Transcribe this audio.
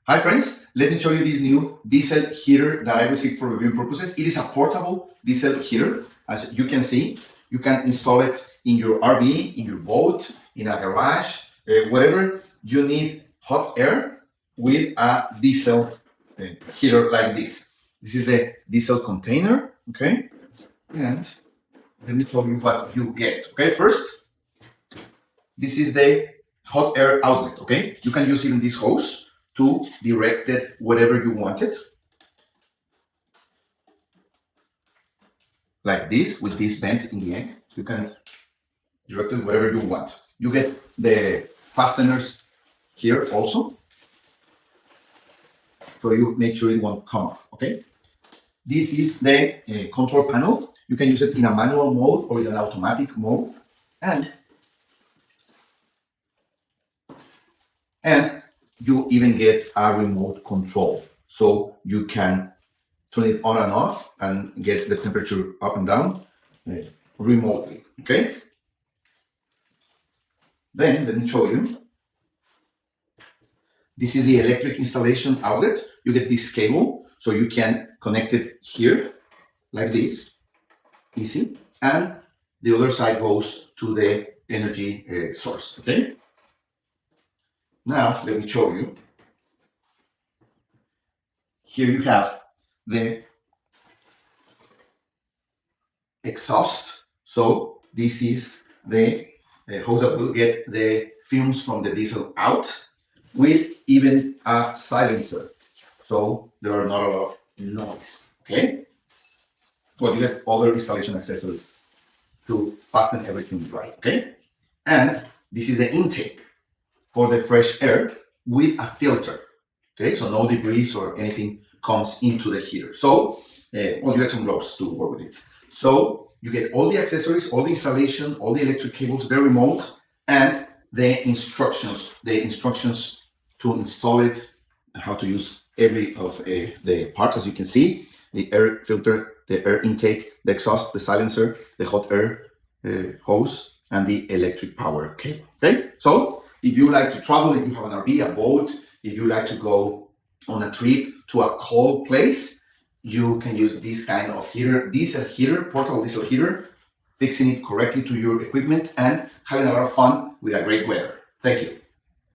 Hi friends, let me show you this new diesel heater that I received for reviewing purposes. It is a portable diesel heater. As you can see, you can install it in your RV, in your boat, in a garage, whatever you need hot air with a diesel heater like this. This is the diesel container, okay? And let me show you what you get, okay? First, this is the hot air outlet, okay? You can use even this hose to direct it wherever you want it. Like this, with this vent in the end, you can direct it wherever you want. You get the fasteners here also, so you make sure it won't come off, okay? This is the control panel. You can use it in a manual mode or in an automatic mode. And you even get a remote control. So you can turn it on and off and get the temperature up and down remotely, okay? Then let me show you. This is the electric installation outlet. You get this cable, so you can connect it here, like this, easy. And the other side goes to the energy source, okay? Now, let me show you. Here you have the exhaust. So this is the hose that will get the fumes from the diesel out, with even a silencer. So there are not a lot of noise, okay? But you get other installation accessories to fasten everything right, okay? And this is the intake for the fresh air with a filter, okay? So no debris or anything comes into the heater. So, well, you get some gloves to work with it. So you get all the accessories, all the installation, all the electric cables, the remote, and the instructions to install it, how to use every of the parts, as you can see, the air filter, the air intake, the exhaust, the silencer, the hot air hose, and the electric power cable, okay? So, if you like to travel, if you have an RV, a boat, if you like to go on a trip to a cold place, you can use this kind of heater, portable diesel heater, fixing it correctly to your equipment and having a lot of fun with a great weather. Thank you.